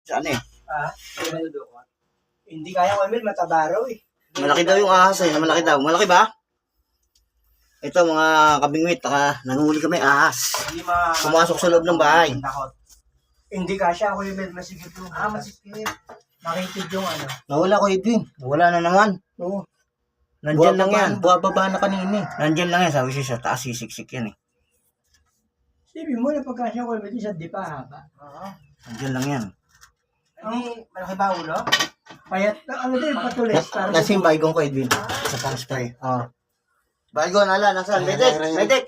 Saan eh? Hindi kaya ko, Emil, matabaraw eh. Malaki daw yung ahas eh. Malaki daw. Malaki ba? Ito mga kabingwit, nanguhuli kami ahas. Pumasok sa loob ng bahay. Hindi kasya ako, Emil, masigit yung. Masigit. Makitid yung ano. Nawala ko Edwin. Wala na naman. Oo. Nandyan lang yan. Buwababa na kanina eh. Nandyan lang yan. Sabi siya sa taas, sisiksik yan eh. Sabi mo na pagkasya ko, Emil, sa di pa haba. Oo. Nandyan lang yan. Malaki ba ulo? Payat na, ano din, patulis. Kasi yung baygong ko Edwin. Sa pang spray. Baygon, ala, nasaan? Medek! Medek!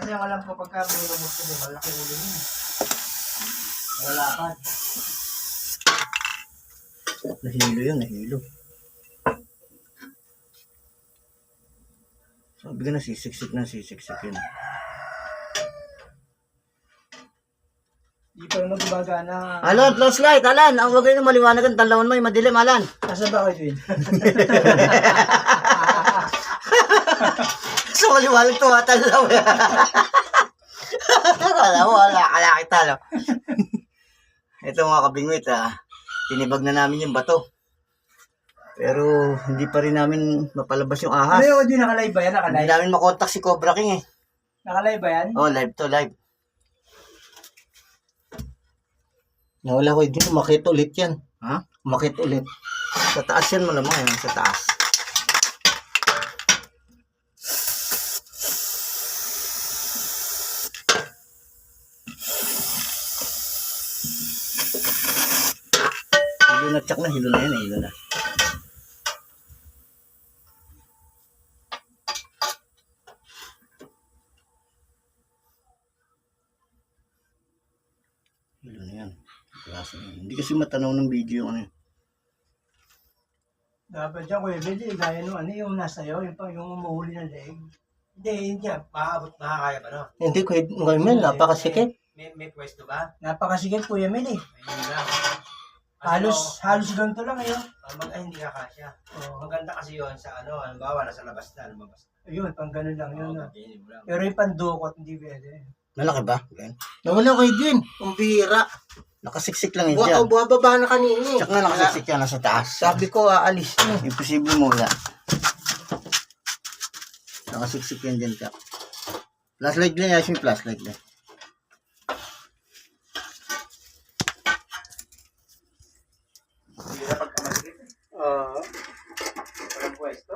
Kasi ang alam ko pagka may lumos ko din, malaki ulo yun. Malakad. Nahilo yun, nahilo. Sabi ka na, sisiksik yun. Di pa naman gumagana. Alan, close light, Alan! Ang wagay na maliwanag ang talawan mo, yung madilim, Alan. Nasaan ba kayo, Edwin? So, maliwanag tumatalaw. Wala kita, no? Ito mga kabingwit, tinibag na namin yung bato. Pero, hindi pa rin namin mapalabas yung ahas. Ano yung Edwin, nakalive ba yan? Hindi namin makontak si Cobra King eh. Nakalive ba yan? Oh, live to, live. Nawala ko yun, umakit ulit yan. Ha? Umakit ulit. Sa taas yan malamang yan, sa taas. Hilo na, tsak na, hilo na yan, hilo na. Hilo na yan. Hindi kasi matanaw ng video yung ano. Dapat dyan, Kuya Bedi, gaya nung ano yung nasa iyo, yung umuhuli ng leg. Hindi yan. Makakaya ba no? Hindi ko, ngayon, napakasikip. May pwesto ba? Napakasigit, Kuya Mel eh. Ayun lang. Halos ganito lang eh. Hindi ka kasya. Maganda kasi yun sa ano, halimbawa nasa labas na, lumabas. Ayun, pang ganun lang yun. Pero yung pandukot, hindi pwede. Malaki ba? Nawala kayo din. Ang bihira. Nakasiksik lang yun dyan. Buwababa na kanina eh. Tsak na nakasiksik yan, nasa taas. Sabi ko, aalis na. Imposible mo wala. Nakasiksik yan dyan, Kap. Flashlight lang, Yasmin, flashlight lang. Hindi na pagkamasigit eh. Walang pwesto.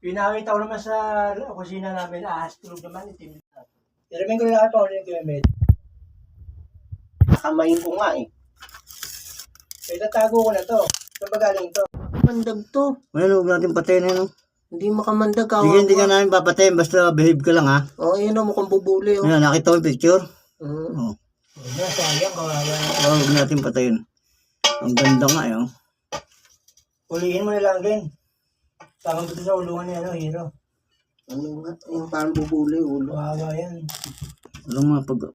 Pinakita ko naman sa kusina namin, tulog naman, itim. Tiramin ko na lang pa ulit yung Med. Nakamayin ko nga eh. Kaya tatago ko na to. Saan ba galing to? Mandag to. Ano, huwag natin patayin na, no? Hindi makamandag ka. Hindi ka namin papatayin, basta behave ka lang, ha? Oo, yun o, mukhang bubuli. Ayan, nakita ko yung picture? Oo. Sayang, kawawa. Huwag natin patayin. Ang ganda nga, eh, oh. Ulihin mo na lang din. Takang dito sa ulungan niya, Hero. Ano nga, yung parang bubuli, ulo. Kawawa yan. Alam mo, pag